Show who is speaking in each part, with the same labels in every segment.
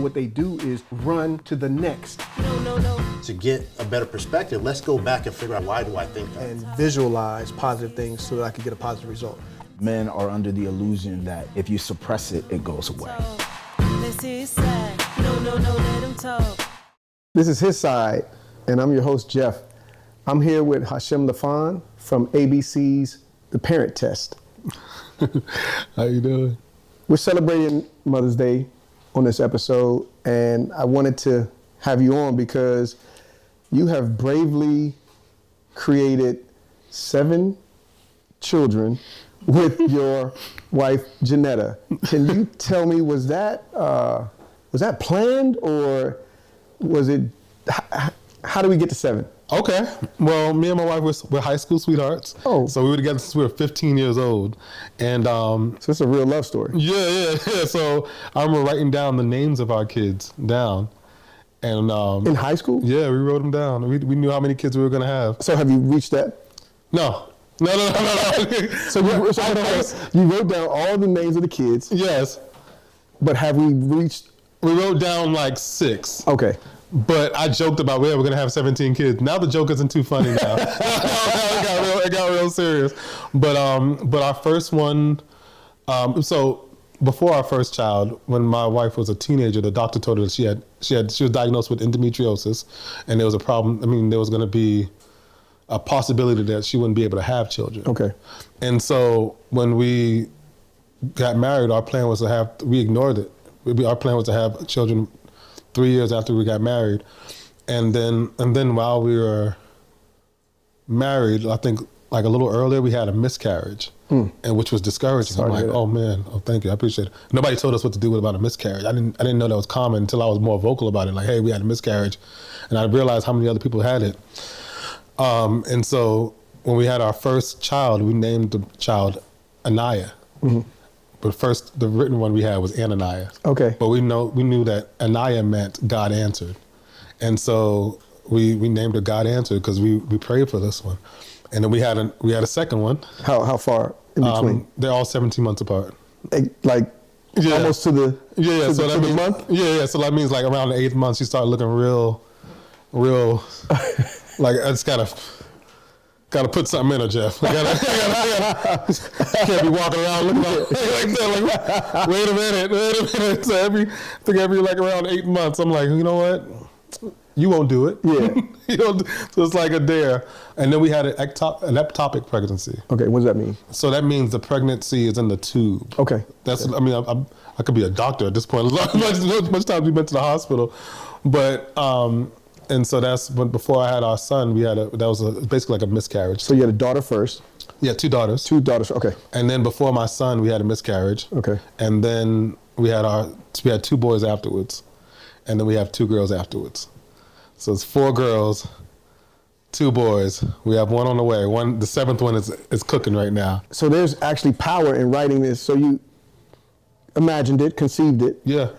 Speaker 1: what they do is run to the next.
Speaker 2: No. To get a better perspective, let's go back and figure out why do I think that?
Speaker 1: And visualize positive things so that I can get a positive result.
Speaker 3: Men are under the illusion that if you suppress it, it goes away.
Speaker 4: This is HisSide. No, let him talk.
Speaker 1: This is HisSide, and I'm your host, Jeff. I'm here with Hashim LaFond from ABC's The Parent Test.
Speaker 5: How you doing?
Speaker 1: We're celebrating Mother's Day on this episode, and I wanted to have you on because you have bravely created 7 children with your wife, Janetta. Can you tell me, was that planned, or was it, how do we get to 7?
Speaker 5: Okay. Well, me and my wife were high school sweethearts.
Speaker 1: Oh.
Speaker 5: So we were together since we were 15 years old. And
Speaker 1: so it's a real love story.
Speaker 5: Yeah. So I remember writing down the names of our kids down. And
Speaker 1: in high school?
Speaker 5: Yeah, we wrote them down. We knew how many kids we were going to have.
Speaker 1: So have you reached that?
Speaker 5: No.
Speaker 1: So you wrote down all the names of the kids.
Speaker 5: Yes.
Speaker 1: But have we reached?
Speaker 5: We wrote down like 6.
Speaker 1: Okay.
Speaker 5: But I joked about, we're going to have 17 kids. Now the joke isn't too funny now. It got real serious. But our first one, so before our first child, when my wife was a teenager, the doctor told her that she was diagnosed with endometriosis, and there was a problem. I mean, there was going to be a possibility that she wouldn't be able to have children.
Speaker 1: Okay.
Speaker 5: And so when we got married, our plan was we ignored it. Our plan was to have children 3 years after we got married. And then while we were married, I think like a little earlier, we had a miscarriage, and which was discouraging. I'm like, oh man, thank you, I appreciate it. Nobody told us what to do about a miscarriage. I didn't know that was common until I was more vocal about it. Like, hey, we had a miscarriage, and I realized how many other people had it. And so when we had our first child, we named the child Anaya. Mm-hmm. But first, the written one we had was Ananiah. Okay. But we knew that Anaya meant God answered. And so we named her God answered because we prayed for this one. And then we had a second one.
Speaker 1: How far in between?
Speaker 5: They're all 17 months apart.
Speaker 1: Like almost to the
Speaker 5: the
Speaker 1: month?
Speaker 5: Yeah. So that means like around the 8th month, she started looking real like I just gotta put something in her, Jeff. I can't be walking around looking like that. Like, wait a minute. So every like around 8 months, I'm like, you know what? You won't do it. Yeah. So it's like a dare. And then we had an ectopic pregnancy.
Speaker 1: Okay, what does that mean?
Speaker 5: So that means the pregnancy is in the tube.
Speaker 1: Okay.
Speaker 5: I mean, I could be a doctor at this point. Much time we've been to the hospital, but. And so that's when, before I had our son, that was basically like a miscarriage.
Speaker 1: So you had a daughter first?
Speaker 5: Yeah, 2 daughters.
Speaker 1: 2 daughters, okay.
Speaker 5: And then before my son, we had a miscarriage. Okay. And then we had 2 boys afterwards. And then we have 2 girls afterwards. So it's 4 girls, 2 boys. We have 1 on the way. The 7th one is cooking right now.
Speaker 1: So there's actually power in writing this. So you imagined it, conceived it.
Speaker 5: Yeah.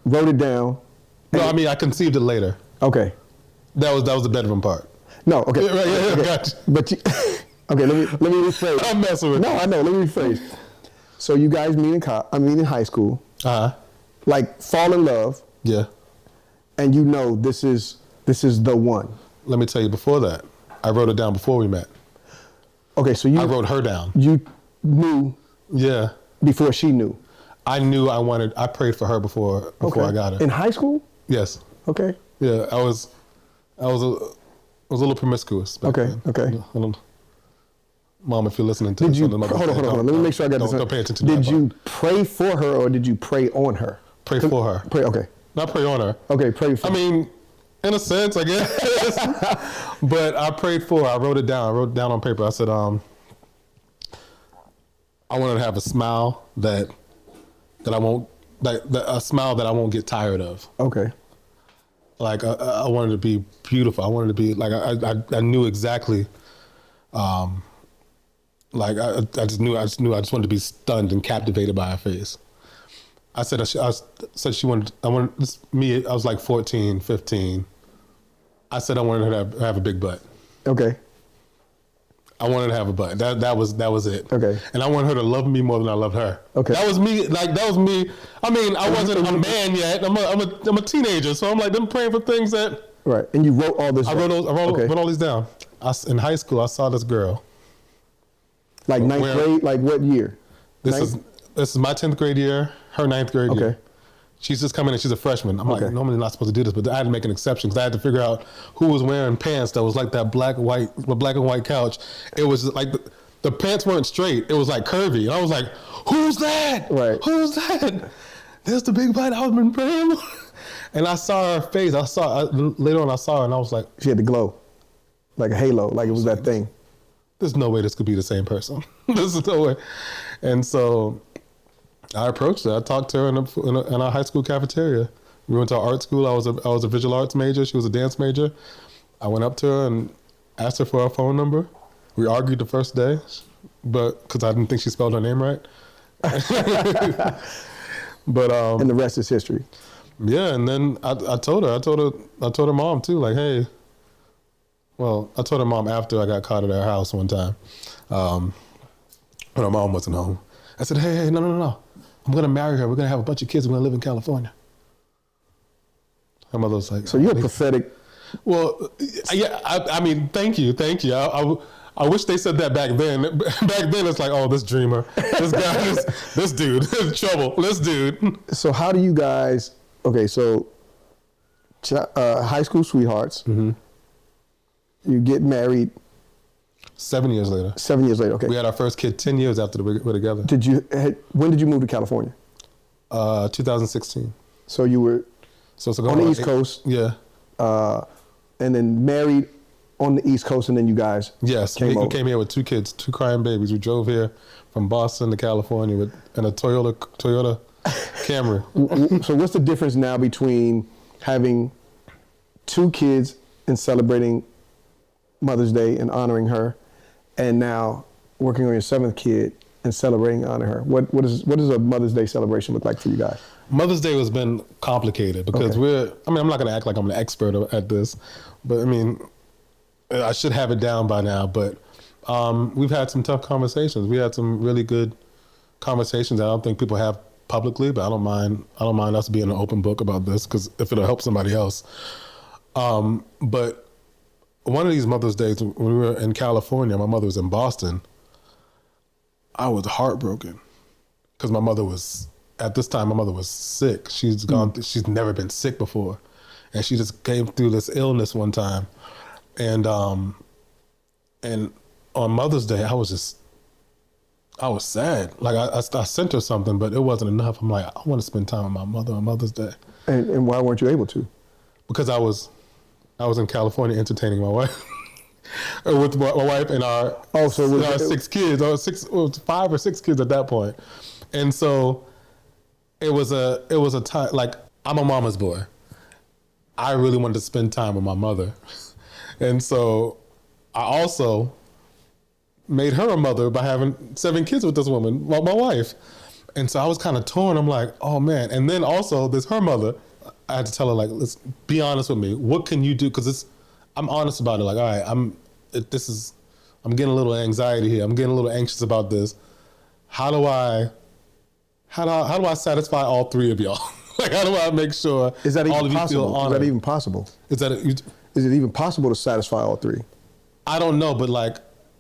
Speaker 1: Wrote it down.
Speaker 5: No, I mean, I conceived it later.
Speaker 1: Okay.
Speaker 5: That was the bedroom part.
Speaker 1: No, okay.
Speaker 5: Right,
Speaker 1: okay.
Speaker 5: Gotcha.
Speaker 1: But okay, let me rephrase.
Speaker 5: I'm messing with you.
Speaker 1: No, I know. Let me rephrase. So you guys meet in high school. Like fall in love.
Speaker 5: Yeah.
Speaker 1: And you know this is the one.
Speaker 5: Let me tell you, before that, I wrote it down before we met.
Speaker 1: Okay, so
Speaker 5: I wrote her down.
Speaker 1: You knew.
Speaker 5: Yeah.
Speaker 1: Before she knew.
Speaker 5: I knew I prayed for her before I got her.
Speaker 1: In high school?
Speaker 5: Yes.
Speaker 1: Okay.
Speaker 5: Yeah, I was a little promiscuous back then.
Speaker 1: Okay.
Speaker 5: Mom, if you're listening to
Speaker 1: this,
Speaker 5: hold
Speaker 1: on. Let me make sure I got this.
Speaker 5: Don't pay attention to
Speaker 1: Did you pray for her or did you pray on her?
Speaker 5: Pray for her.
Speaker 1: Pray, okay.
Speaker 5: Not pray on her.
Speaker 1: Okay, pray for her.
Speaker 5: I mean, in a sense, I guess. But I prayed for her. I wrote it down. I wrote it down on paper. I said, I wanted to have a smile that I won't, a smile that I won't get tired of. Okay. Like I wanted to be beautiful. I wanted to be like I knew exactly. Like I just wanted to be stunned and captivated by her face. I said she wanted. I was like 14, 15. I said I wanted her to have a big butt.
Speaker 1: Okay.
Speaker 5: I wanted to have a butt. That was it.
Speaker 1: Okay.
Speaker 5: And I wanted her to love me more than I loved her.
Speaker 1: Okay.
Speaker 5: That was me. Like that was me. I mean, I wasn't a man yet. I'm a teenager. So I'm like, them praying for things that.
Speaker 1: Right. And you wrote all this.
Speaker 5: I wrote all these down. In high school, I saw this girl.
Speaker 1: Like ninth grade. Like what year?
Speaker 5: This is my 10th grade year. Her 9th grade year.
Speaker 1: Okay.
Speaker 5: She's just coming in. She's a freshman. I'm like, normally not supposed to do this, but I had to make an exception because I had to figure out who was wearing pants that was like that black and white couch. It was like the pants weren't straight. It was like curvy. And I was like, who's that?
Speaker 1: Right.
Speaker 5: Who's that? There's the big butt I've been praying. And I saw her face. Later on I saw her and I was like.
Speaker 1: She had the glow. Like a halo. Like it was that thing.
Speaker 5: There's no way this could be the same person. There's no way. And so I approached her. I talked to her in our high school cafeteria. We went to art school. I was a visual arts major. She was a dance major. I went up to her and asked her for her phone number. We argued the first day, but because I didn't think she spelled her name right. But
Speaker 1: and the rest is history.
Speaker 5: Yeah, and then I told her mom too. Like, hey. Well, I told her mom after I got caught at her house one time, when her mom wasn't home. I said, hey, no. I'm going to marry her. We're going to have a bunch of kids. We're going to live in California. Her mother was like...
Speaker 1: So you're prophetic.
Speaker 5: Well, yeah, I mean, thank you. I wish they said that back then. Back then, it's like, oh, this dreamer, this guy, this dude, trouble, this dude.
Speaker 1: So how do you guys... Okay, so high school sweethearts. Mm-hmm. You get married.
Speaker 5: 7 years later.
Speaker 1: 7 years later, okay.
Speaker 5: We had our first kid 10 years after we were together.
Speaker 1: When did you move to California?
Speaker 5: 2016.
Speaker 1: So you were on the East Coast.
Speaker 5: Yeah.
Speaker 1: And then married on the East Coast, and then you guys
Speaker 5: we came here with 2 kids, 2 crying babies. We drove here from Boston to California in a Toyota Camry.
Speaker 1: So what's the difference now between having 2 kids and celebrating Mother's Day and honoring her, and now working on your 7th kid and celebrating and honoring her? What does a Mother's Day celebration look like for you guys?
Speaker 5: Mother's Day has been complicated because I'm not going to act like I'm an expert at this, but I mean, I should have it down by now, but we've had some tough conversations. We had some really good conversations that I don't think people have publicly, but I don't mind us being an open book about this because if it'll help somebody else. But one of these Mother's Days, when we were in California, my mother was in Boston, I was heartbroken because at this time, my mother was sick. She's never been sick before. And she just came through this illness one time. And on Mother's Day, I was sad. Like I sent her something, but it wasn't enough. I'm like, I want to spend time with my mother on Mother's Day.
Speaker 1: And why weren't you able to?
Speaker 5: Because I was in California entertaining my wife. With my wife and our 6 kids, or 5 or 6 kids at that point. And so it was a time, like, I'm a mama's boy. I really wanted to spend time with my mother. And so I also made her a mother by having 7 kids with this woman, my wife. And so I was kind of torn. I'm like, oh man. And then also there's her mother. I had to tell her, like, let's be honest with me. What can you do? Because I'm honest about it. Like, all right, I'm getting a little anxiety here. I'm getting a little anxious about this. How do I satisfy all 3 of y'all? Like, how do I make sure
Speaker 1: is that even
Speaker 5: all of
Speaker 1: possible?
Speaker 5: you feel honored?
Speaker 1: Is that even possible? Is it even possible to satisfy all 3?
Speaker 5: I don't know, but like,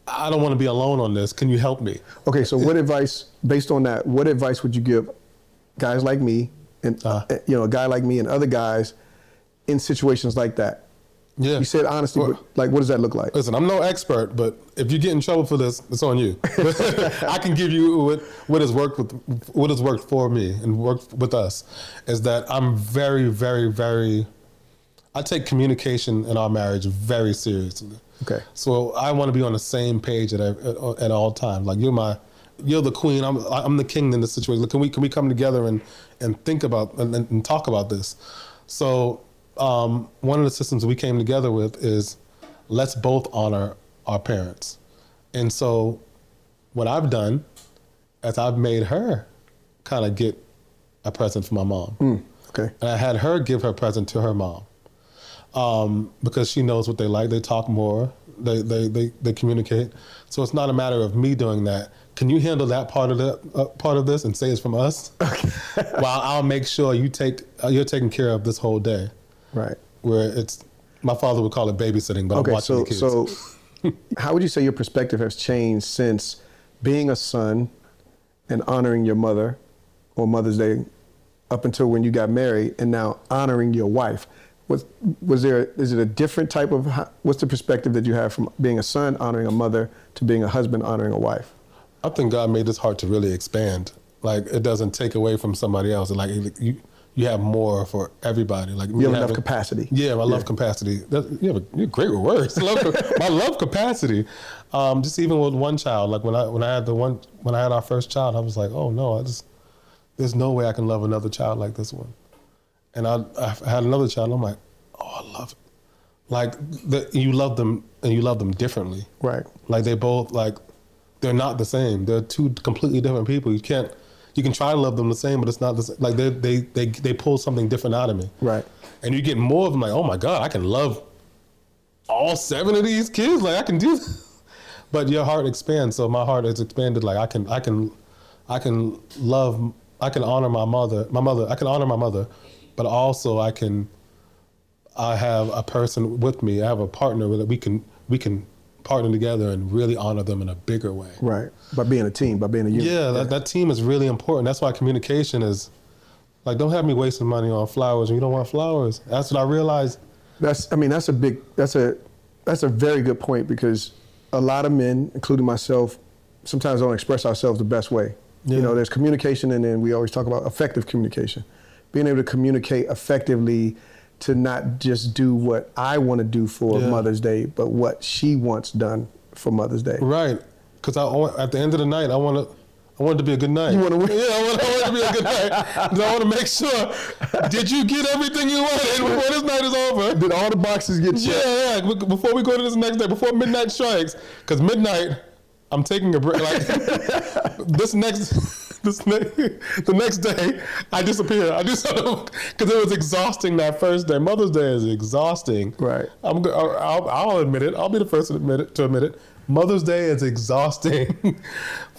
Speaker 5: I don't want to be alone on this. Can you help me?
Speaker 1: Okay, so what advice, based on that, what advice would you give guys like me and a guy like me and other guys in situations like that?
Speaker 5: Yeah.
Speaker 1: You said honesty, but like, what does that look like?
Speaker 5: Listen, I'm no expert, but if you get in trouble for this, it's on you. I can give you what has worked for me and worked with us. Is that I'm very, very, very. I take communication in our marriage very seriously.
Speaker 1: Okay.
Speaker 5: So I want to be on the same page at all times. Like, you're the queen. I'm the king in this situation. Can we come together and think about and talk about this? So one of the systems we came together with is let's both honor our parents. And so what I've done is I've made her kind of get a present for my mom.
Speaker 1: Okay.
Speaker 5: And I had her give her present to her mom. Because she knows what they like. They talk more. They communicate. So it's not a matter of me doing that. Can you handle that part of this and say it's from us? Okay. While I'll make sure you're taking care of this whole day.
Speaker 1: Right.
Speaker 5: Where my father would call it babysitting, but I'm watching the kids.
Speaker 1: So how would you say your perspective has changed since being a son and honoring your mother on Mother's Day up until when you got married, and now honoring your wife? Is it a different type of, what's the perspective that you have from being a son honoring a mother to being a husband honoring a wife?
Speaker 5: I think God made this heart to really expand. Like, it doesn't take away from somebody else. Like, you have more for everybody. Like,
Speaker 1: you have enough capacity.
Speaker 5: Yeah, I love capacity. You're great with words. I love capacity. Just even with one child, like when I had our first child, I was like, oh no, there's no way I can love another child like this one. And I had another child, and I'm like, oh, I love it. Like, you love them, and you love them differently.
Speaker 1: Right.
Speaker 5: Like, they both, like, they're not the same. They're two completely different people. You can try to love them the same, but it's not the same. Like, they pull something different out of me.
Speaker 1: Right.
Speaker 5: And you get more of them, like, oh my God, I can love all 7 of these kids. Like, I can do this. But your heart expands. So my heart has expanded. Like, I can honor my mother. I can honor my mother, but also I have a person with me. I have a partner with it. We can partner together and really honor them in a bigger way.
Speaker 1: Right. By being a team, by being a unit.
Speaker 5: Yeah, that team is really important. That's why communication is, like, don't have me wasting money on flowers when you don't want flowers. That's what I realized. That's
Speaker 1: a very good point, because a lot of men, including myself, sometimes don't express ourselves the best way. Yeah. You know, there's communication, and then we always talk about effective communication. Being able to communicate effectively to not just do what I want to do for Mother's Day, but what she wants done for Mother's Day.
Speaker 5: Right. Because at the end of the night, I want it to be a good night.
Speaker 1: You want to win?
Speaker 5: Yeah, I want it to be a good night. I want to make sure, did you get everything you wanted before this night is over?
Speaker 1: Did all the boxes get checked?
Speaker 5: Yeah. Before we go to this next day, before midnight strikes, because midnight, I'm taking a break. Like, the next day, I disappear. I do something, because it was exhausting that first day. Mother's Day is exhausting.
Speaker 1: Right.
Speaker 5: I'll admit it. I'll be the first to admit it. Mother's Day is exhausting,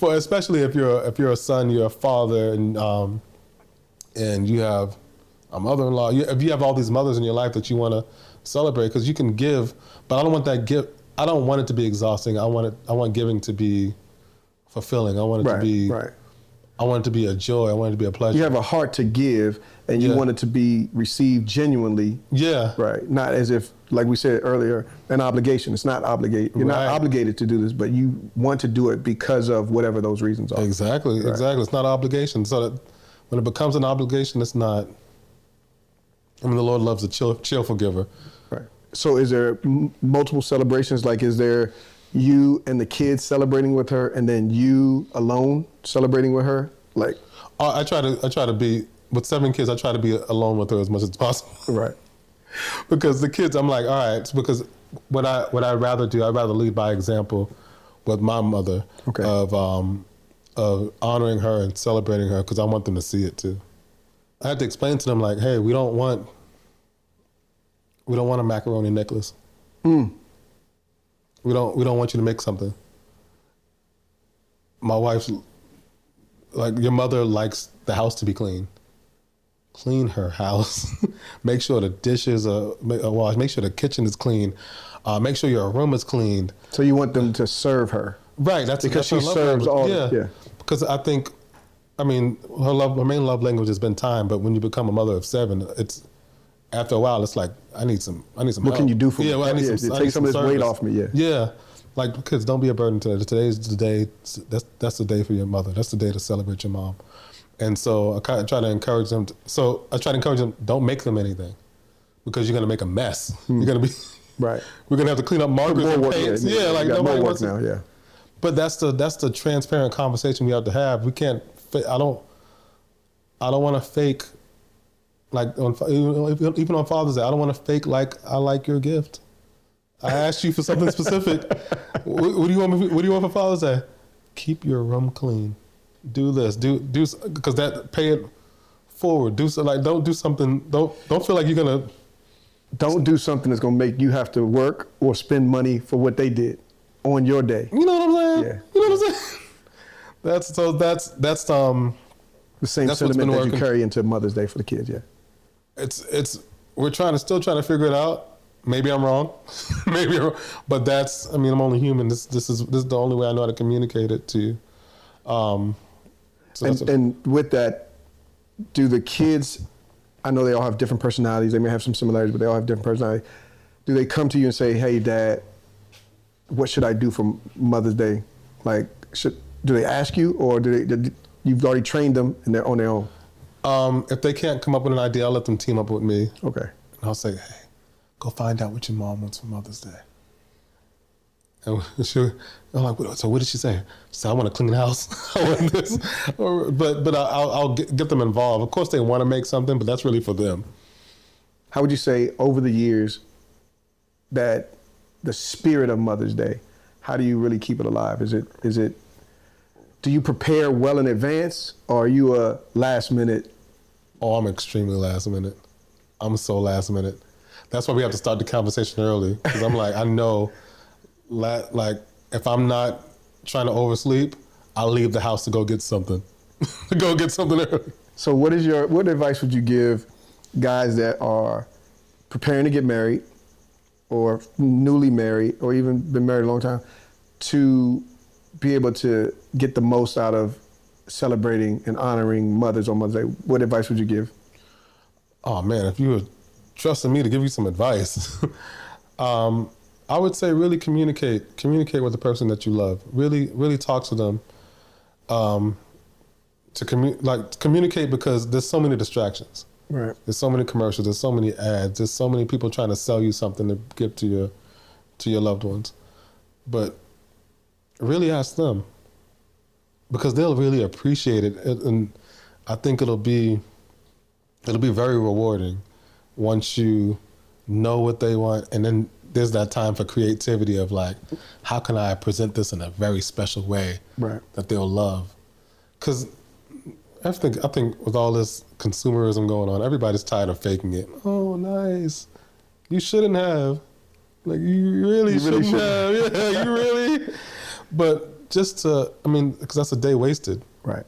Speaker 5: especially if you're a son, you're a father, and you have a mother-in-law. If you have all these mothers in your life that you want to celebrate, because you can give, but I don't want that gift. I don't want it to be exhausting. I want giving to be fulfilling. I want it to be. Right. I want it to be a joy. I want it to be a pleasure.
Speaker 1: You have a heart to give, and you want it to be received genuinely.
Speaker 5: Yeah.
Speaker 1: Right. Not as if, like we said earlier, an obligation. It's not obligated. You're not obligated to do this, but you want to do it because of whatever those reasons are.
Speaker 5: Exactly. Right. Exactly. It's not an obligation. So that when it becomes an obligation, it's not. I mean, the Lord loves a cheerful giver.
Speaker 1: Right. So is there multiple celebrations? Like, is there you and the kids celebrating with her, and then you alone celebrating with her? Like,
Speaker 5: I try to be with 7 kids. I try to be alone with her as much as possible.
Speaker 1: Right.
Speaker 5: Because the kids, I'm like, all right. Because what I'd rather do, I'd rather lead by example with my mother. Okay. Of honoring her and celebrating her, because I want them to see it too. I had to explain to them, like, hey, we don't want a macaroni necklace. We don't want you to make something. My wife's like, your mother likes the house to be clean. Clean her house. Make sure the dishes are washed. Make sure the kitchen is clean. Make sure your room is cleaned.
Speaker 1: So you want them to serve her.
Speaker 5: Right.
Speaker 1: Because she serves all. Yeah.
Speaker 5: Because I think, I mean, her main love language has been time, but when you become a mother of 7, it's, after a while, it's like, I need some
Speaker 1: what
Speaker 5: help.
Speaker 1: Can you do for me?
Speaker 5: Yeah, well, I need some,
Speaker 1: take some of this weight off me, yeah.
Speaker 5: Yeah, like, kids, don't be a burden today. Today's the day, that's the day for your mother. That's the day to celebrate your mom. And so I try to encourage them, don't make them anything, because you're gonna make a mess. You're gonna be,
Speaker 1: right.
Speaker 5: We're gonna have to clean up markers and paints. Yeah, like, nobody wants
Speaker 1: now, yeah.
Speaker 5: But that's the transparent conversation we have to have. We can't, I don't wanna fake, like, even on Father's Day, I don't want to fake like I like your gift. I asked you for something specific. What do you want for Father's Day? Keep your room clean. Do this. Do because that, pay it forward. Do so, like, don't do something. Don't feel like you're gonna
Speaker 1: Don't do something that's gonna make you have to work or spend money for what they did on your day.
Speaker 5: You know what I'm saying?
Speaker 1: Yeah.
Speaker 5: You know what I'm saying? That's
Speaker 1: The same
Speaker 5: That's what's
Speaker 1: sentiment
Speaker 5: been
Speaker 1: that you
Speaker 5: working.
Speaker 1: carry into Mother's Day for the kids. Yeah.
Speaker 5: we're still trying to figure it out. Maybe I'm wrong. Maybe I'm wrong. But I'm only human. This is the only way I know how to communicate it to you.
Speaker 1: And with that, do the kids, I know they all have different personalities. They may have some similarities, but they all have different personalities. Do they come to you and say, "Hey, Dad, what should I do for Mother's Day?" Like, do they ask you, or you've already trained them and they're on their own?
Speaker 5: If they can't come up with an idea, I'll let them team up with me.
Speaker 1: Okay.
Speaker 5: And I'll say, "Hey, go find out what your mom wants for Mother's Day." And I'm like, "So what did she say?" She said, "I want a clean house. I want this." But I'll get them involved. Of course, they want to make something, but that's really for them.
Speaker 1: How would you say over the years that the spirit of Mother's Day, how do you really keep it alive? Is it? Do you prepare well in advance, or are you a last minute?
Speaker 5: Oh, I'm extremely last minute. I'm so last minute. That's why we have to start the conversation early, because I'm like, I know, like, if I'm not trying to oversleep, I'll leave the house to go get something. Go get something early.
Speaker 1: So what advice would you give guys that are preparing to get married, or newly married, or even been married a long time, to be able to get the most out of celebrating and honoring mothers on Mother's Day? What advice would you give?
Speaker 5: Oh man, if you were trusting me to give you some advice, I would say really communicate with the person that you love. Really talk to them. Communicate, because there's so many distractions.
Speaker 1: Right.
Speaker 5: There's so many commercials. There's so many ads. There's so many people trying to sell you something to give to your loved ones. But really ask them, because they'll really appreciate it, and I think it'll be very rewarding once you know what they want, and then there's that time for creativity of like, how can I present this in a very special way that they'll love? Because I think with all this consumerism going on, everybody's tired of faking it. Oh, nice. You shouldn't have. Like, you really shouldn't have. Yeah, you really. But because that's a day wasted.
Speaker 1: Right.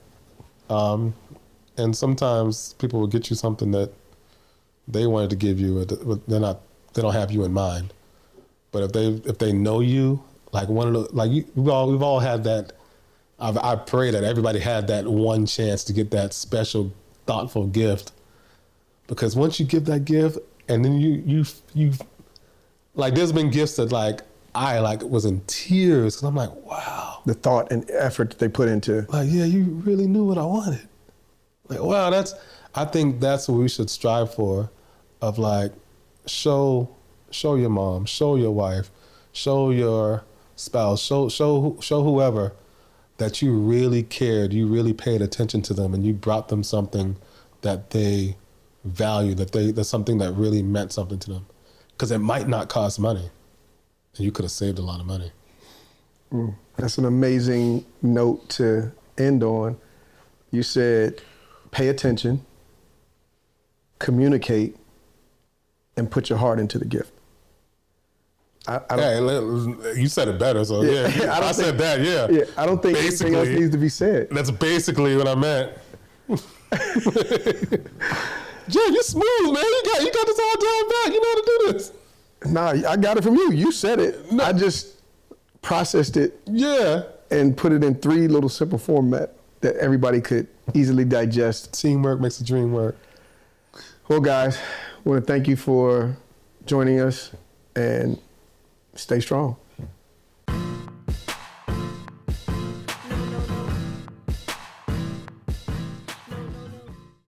Speaker 5: And sometimes people will get you something that they wanted to give you, but they don't have you in mind. But if they know you, like we've all had that. I pray that everybody had that one chance to get that special, thoughtful gift. Because once you give that gift, and then you like, there's been gifts that I was in tears, because I'm like, wow.
Speaker 1: The thought and effort that they put into.
Speaker 5: Like, yeah, you really knew what I wanted. Like, wow, I think that's what we should strive for, of like, show your mom, show your wife, show your spouse, show whoever that you really cared, you really paid attention to them, and you brought them something that they value, that's something that really meant something to them. Because it might not cost money, and you could have saved a lot of money.
Speaker 1: That's an amazing note to end on. You said, pay attention, communicate, and put your heart into the gift.
Speaker 5: You said it better, so yeah. I said that, yeah.
Speaker 1: Yeah, I don't think anything else needs to be said.
Speaker 5: That's basically what I meant. Jay, you're smooth, man. You got this all down back. You know how to do this.
Speaker 1: Nah, I got it from you. You said it. No. I just processed it.
Speaker 5: Yeah.
Speaker 1: And put it in 3 little simple format that everybody could easily digest.
Speaker 5: Teamwork makes the dream work.
Speaker 1: Well, guys, I want to thank you for joining us, and stay strong.